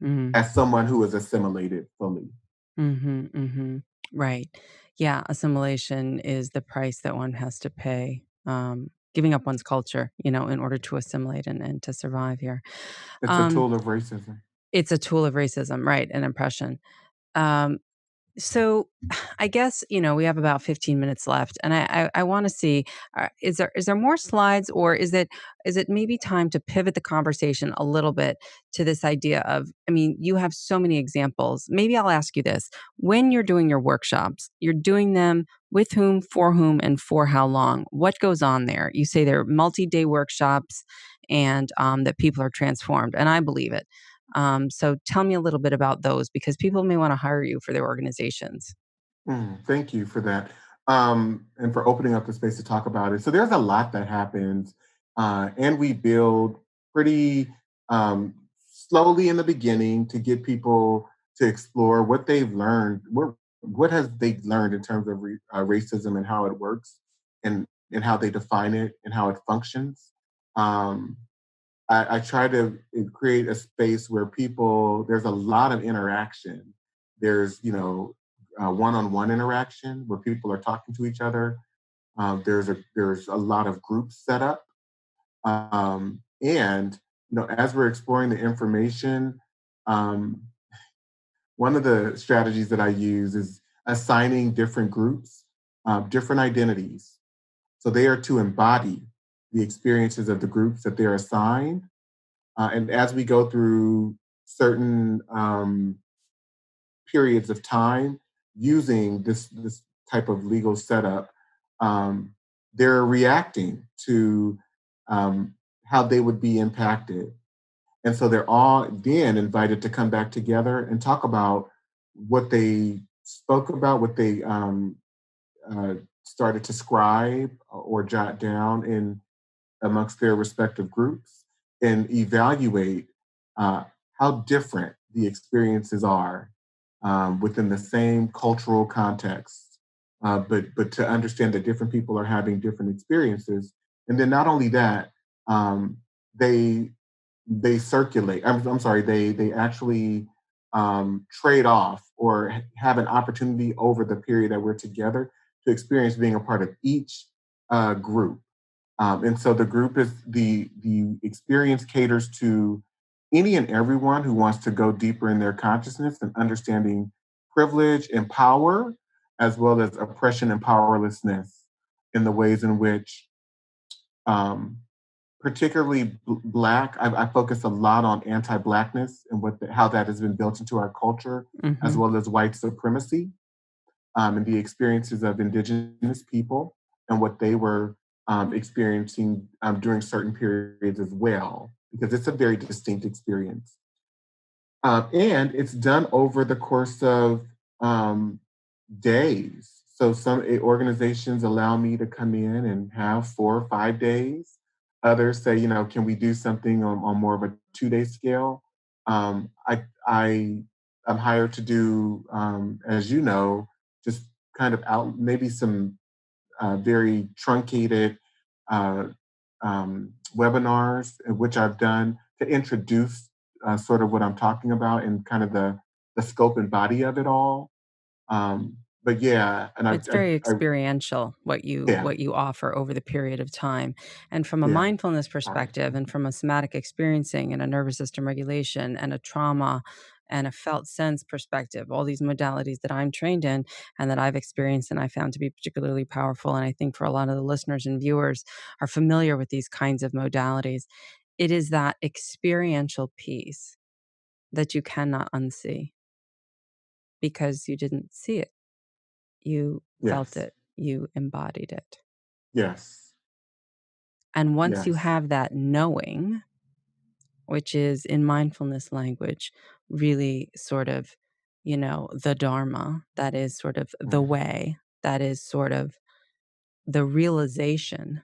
Mm-hmm. as someone who is assimilated fully. Mm-hmm. Mm-hmm. Right. Yeah. Assimilation is the price that one has to pay. Giving up one's culture, in order to assimilate and to survive here. It's a Um, tool of racism. it's a tool of racism, right? An oppression. Um, So I guess, we have about 15 minutes left, and I want to see, is there more slides, or is it maybe time to pivot the conversation a little bit to this idea of, I mean, you have so many examples. Maybe I'll ask you this. When you're doing your workshops, you're doing them with whom, and for how long? What goes on there? You say they're multi-day workshops and that people are transformed, and I believe it. So tell me a little bit about those, because people may want to hire you for their organizations. Thank you for that. And for opening up the space to talk about it. So there's a lot that happens, and we build pretty slowly in the beginning to get people to explore what they've learned, what has they learned in terms of racism and how it works, and how they define it and how it functions. Um, I try to create a space where there's a lot of interaction. There's, one-on-one interaction where people are talking to each other. There's a lot of groups set up. And, as we're exploring the information, um, one of the strategies that I use is assigning different groups, different identities. So they are to embody the experiences of the groups that they're assigned. And as we go through certain periods of time using this type of legal setup, um, they're reacting to how they would be impacted. And so they're all then invited to come back together and talk about what they spoke about, what they uh, started to scribe or jot down in amongst their respective groups, and evaluate uh, how different the experiences are within the same cultural context. But to understand that different people are having different experiences, and then not only that, um, they they circulate. I'm sorry, they actually trade off or have an opportunity over the period that we're together to experience being a part of each group. And so the group is the experience caters to any and everyone who wants to go deeper in their consciousness and understanding privilege and power, as well as oppression and powerlessness in the ways in which um, particularly Black. I focus a lot on anti-Blackness and how that has been built into our culture, as Mm-hmm. well as white supremacy, and the experiences of Indigenous people and what they were experiencing during certain periods as well, because it's a very distinct experience. And it's done over the course of days. So some organizations allow me to come in and have 4 or 5 days. Others say, can we do something on more of a 2-day scale? I'm hired to do, as you know, just kind of out maybe some very truncated uh, webinars, which I've done to introduce sort of what I'm talking about and kind of the scope and body of it all. But yeah, and It's very I experiential what you yeah, offer over the period of time. And from a yeah, mindfulness sorry. perspective and from a somatic experiencing and a nervous system regulation and a trauma and a felt sense perspective, all these modalities that I'm trained in and that I've experienced and I found to be particularly powerful. And I think for a lot of the listeners and viewers are familiar with these kinds of modalities. It is that experiential piece that you cannot unsee because you didn't see it. You felt Yes, it, you embodied it. yes, And once you yes, have that knowing, which is in mindfulness language, really sort of, the Dharma, that is sort of the right. way, that is sort of the realization,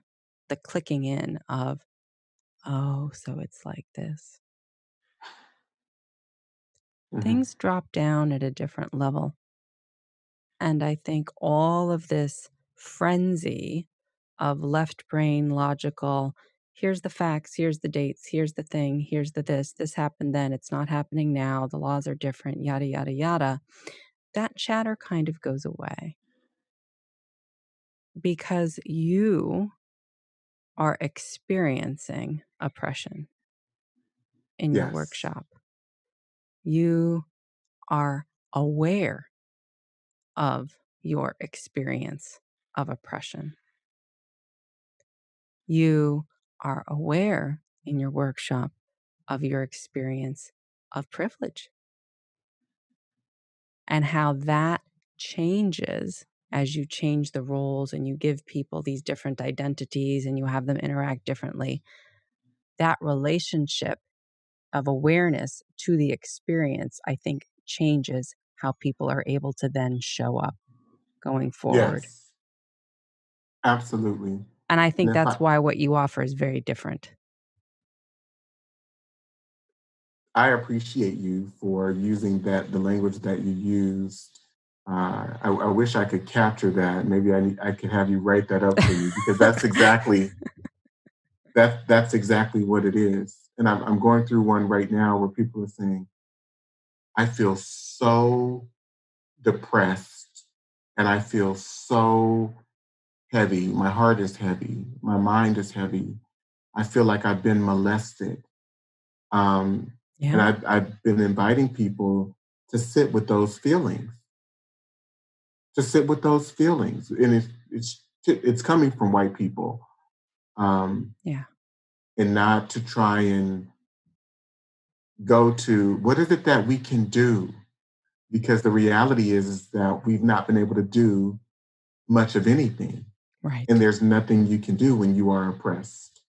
the clicking in of, oh, so it's like this. Hmm. Things drop down at a different level. And I think all of this frenzy of left brain logical, here's the facts, here's the dates, here's the thing, here's this happened then, it's not happening now, the laws are different, yada, yada, yada. That chatter kind of goes away because you are experiencing oppression in your Yes, workshop. You are aware of your experience of oppression. You are aware in your workshop of your experience of privilege and how that changes as you change the roles and you give people these different identities and you have them interact differently. That relationship of awareness to the experience, I think, changes how people are able to then show up going forward. yes, absolutely. And I And think if that's why what you offer is very different. I appreciate you for using the language that you used. I wish I could capture that. Maybe I could have you write that up for you, because that's exactly what it is. and I'm going through one right now where people are saying, I feel so depressed and I feel so heavy. My heart is heavy. My mind is heavy. I feel like I've been molested. And Yeah. I've been inviting people to sit with those feelings, And it's coming from white people. Yeah. And not to try and go to what is it that we can do? Because the reality is that we've not been able to do much of anything. Right. And there's nothing you can do when you are oppressed.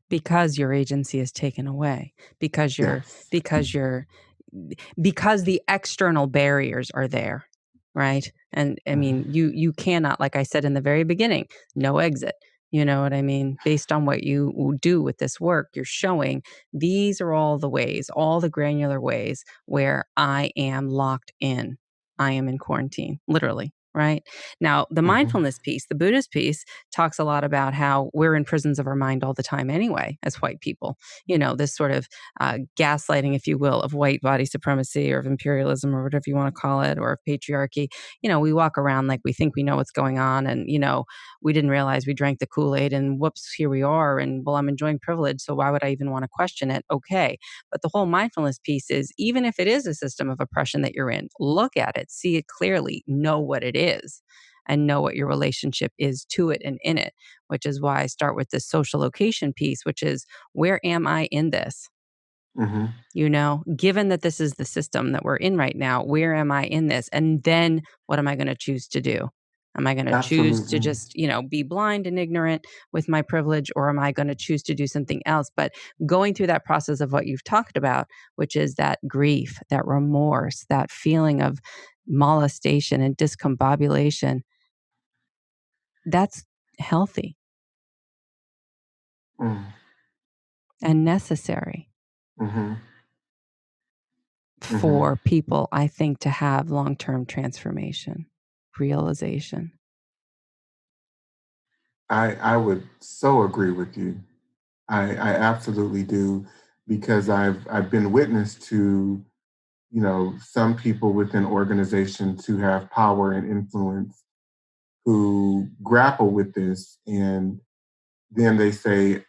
Because your agency is taken away, because Yes. the external barriers are there, right? And I mean, you cannot, like I said in the very beginning, no exit. You know what I mean? Based on what you do with this work, you're showing these are all the ways, all the granular ways where I am locked in. I am in quarantine, literally, right? Now, the Mhm. mindfulness piece, the Buddhist piece, talks a lot about how we're in prisons of our mind all the time anyway, as white people. You know, this sort of gaslighting, if you will, of white body supremacy or of imperialism or whatever you want to call it, or of patriarchy. You know, we walk around like we think we know what's going on, and we didn't realize we drank the Kool-Aid, and whoops, here we are. And well, I'm enjoying privilege, so why would I even want to question it? Okay, but the whole mindfulness piece is, even if it is a system of oppression that you're in, look at it, see it clearly, know what it is, and know what your relationship is to it and in it, which is why I start with this social location piece, which is, where am I in this? Mhm. Given that this is the system that we're in right now, where am I in this? And then what am I going to choose to do? Am I going to choose to Absolutely. just, be blind and ignorant with my privilege, or am I going to choose to do something else? But going through that process of what you've talked about, which is that grief, that remorse, that feeling of molestation and discombobulation, that's healthy Mm. and necessary Mhm. Mhm. for people, I think, to have long-term transformation, realization. I would so agree with you. I absolutely do, because I've been witness to, some people within organizations who have power and influence who grapple with this, and then they say,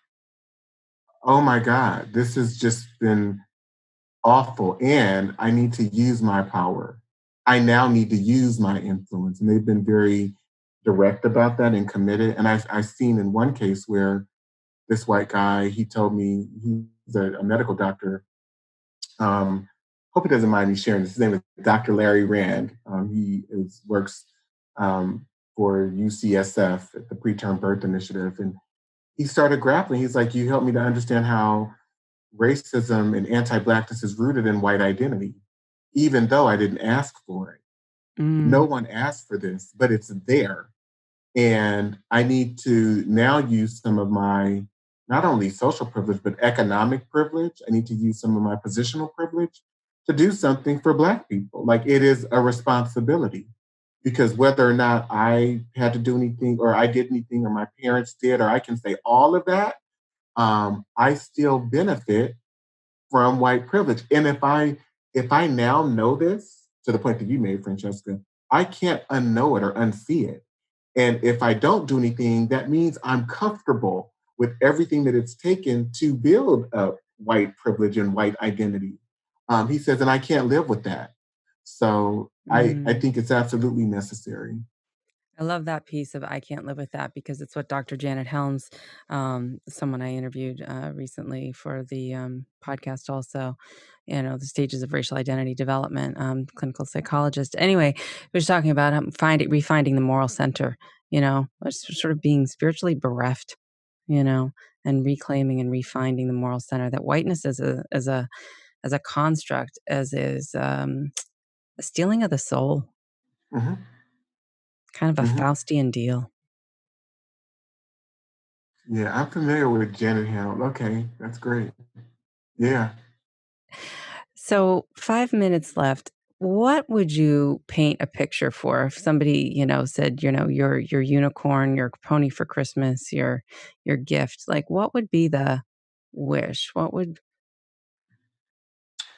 "Oh my God, this has just been awful, and I need to use my power. I now need to use my influence." And they've been very direct about that and committed. And I've seen in one case where this white guy, he told me, he's a medical doctor. Hope he doesn't mind me sharing this. His name is Dr. Larry Rand. Works for UCSF at the Preterm Birth Initiative. And he started grappling. He's like, "You helped me to understand how racism and anti-Blackness is rooted in white identity, even though I didn't ask for it. No Mm, one asked for this, but it's there. And I need to now use some of my, not only social privilege, but economic privilege. I need to use some of my positional privilege to do something for Black people. Like, it is a responsibility, because whether or not I had to do anything or I did anything or my parents did, or I can say all of that, I still benefit from white privilege. And if I now know this, to the point that you made, Francesca, I can't unknow it or unsee it. And if I don't do anything, that means I'm comfortable with everything that it's taken to build up white privilege and white identity. He says, and I can't live with that. So I mm. think it's absolutely necessary. I love that piece of, I can't live with that, because it's what Dr. Janet Helms, someone I interviewed recently for the podcast also, the stages of racial identity development, clinical psychologist. Anyway, we was talking about refinding the moral center, sort of being spiritually bereft, you know, and reclaiming and refinding the moral center, that whiteness as a construct, as is a stealing of the soul, Hmm. kind of a Hmm. Faustian deal. Yeah, I'm familiar with Janet Hale. Okay, that's great. Yeah. So 5 minutes left. What would you paint a picture for if somebody, said, your unicorn, your pony for Christmas, your gift? Like, what would be wish? What would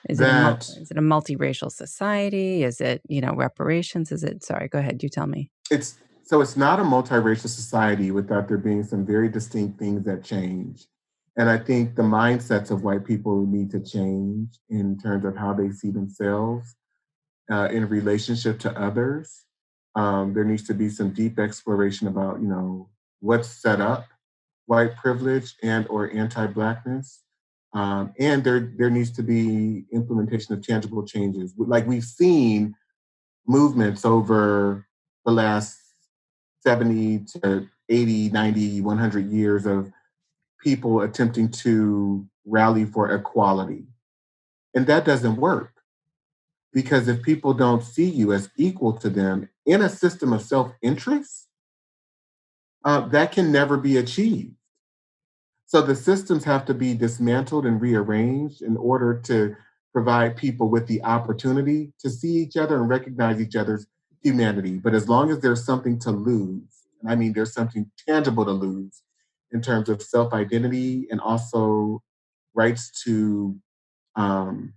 is it That a multiracial society? Is it, reparations? Is it sorry, go ahead, you tell me. it's not a multiracial society without there being some very distinct things that change. And I think the mindsets of white people need to change in terms of how they see themselves in relationship to others. There needs to be some deep exploration about, what's set up white privilege and or anti-blackness. And there needs to be implementation of tangible changes. Like we've seen movements over the last 70 to 80, 90, 100 years of people attempting to rally for equality. And that doesn't work because if people don't see you as equal to them in a system of self-interest, that can never be achieved. So the systems have to be dismantled and rearranged in order to provide people with the opportunity to see each other and recognize each other's humanity. But as long as there's something to lose, and I mean there's something tangible to lose in terms of self-identity and also rights to um,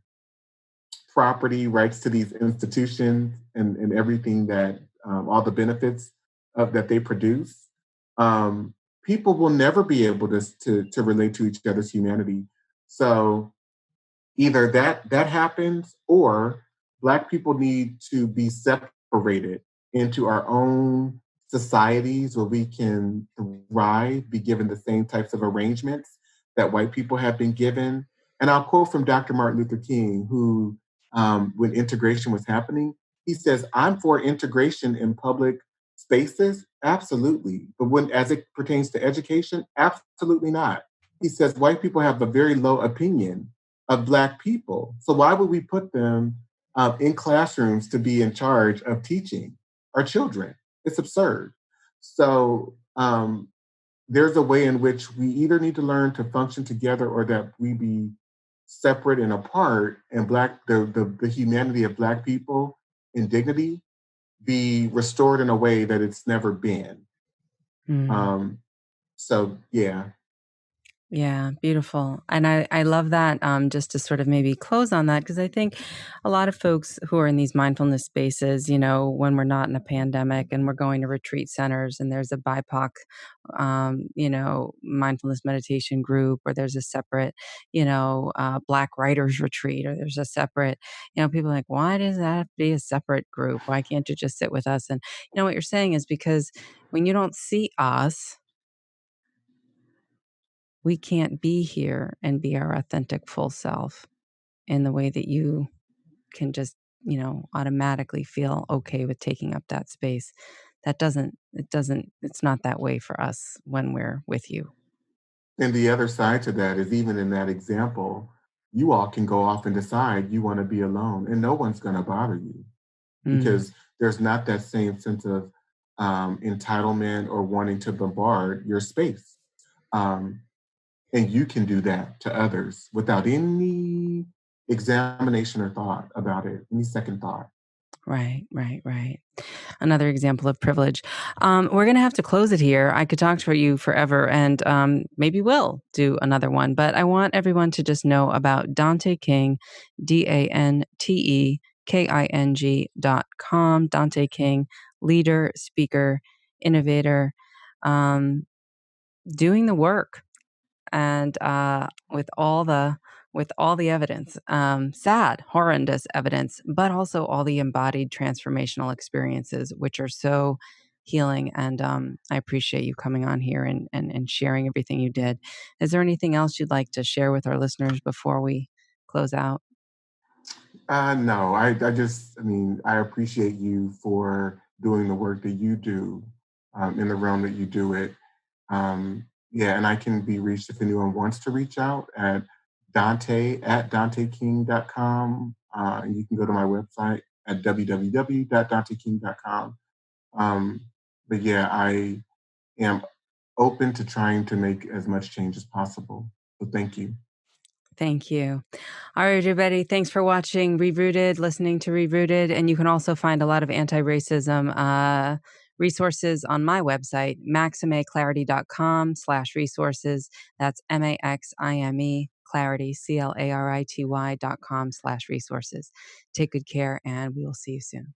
property, rights to these institutions and everything that all the benefits that they produce, um, people will never be able to relate to each other's humanity. So either that happens or Black people need to be separated into our own societies where we can thrive, be given the same types of arrangements that white people have been given. And I'll quote from Dr. Martin Luther King, who, when integration was happening, he says, "I'm for integration in public spaces, absolutely. But when, as it pertains to education, absolutely not." He says, white people have a very low opinion of Black people. So why would we put them in classrooms to be in charge of teaching our children? It's absurd. So there's a way in which we either need to learn to function together or that we be separate and apart, and the humanity of Black people and dignity be restored in a way that it's never been. So yeah. Yeah, beautiful. And I love that, just to sort of maybe close on that, because I think a lot of folks who are in these mindfulness spaces, when we're not in a pandemic and we're going to retreat centers and there's a BIPOC, mindfulness meditation group, or there's a separate, Black writers retreat, or there's a separate, people are like, why does that have to be a separate group? Why can't you just sit with us? And what you're saying is because when you don't see us, we can't be here and be our authentic full self in the way that you can just, automatically feel okay with taking up that space. It's not that way for us when we're with you. And the other side to that is even in that example, you all can go off and decide you want to be alone and no one's going to bother you because there's not that same sense of entitlement or wanting to bombard your space. And you can do that to others without any examination or thought about it, any second thought. Right. Another example of privilege. We're going to have to close it here. I could talk to you forever, and maybe we'll do another one. But I want everyone to just know about Dante King, DanteKing.com. Dante King, leader, speaker, innovator, doing the work, and with all the evidence, sad, horrendous evidence, but also all the embodied transformational experiences, which are so healing. And I appreciate you coming on here and sharing everything you did. Is there anything else you'd like to share with our listeners before we close out? No, I appreciate you for doing the work that you do in the realm that you do it. Yeah, and I can be reached if anyone wants to reach out at DanteKing.com. And you can go to my website at www.danteking.com. But yeah, I am open to trying to make as much change as possible. So thank you. Thank you. All right, everybody. Thanks for watching ReRooted, listening to ReRooted. And you can also find a lot of anti-racism Resources on my website, maximeclarity.com/resources. That's MAXIME clarity, CLARITY.com/resources. Take good care, and we will see you soon.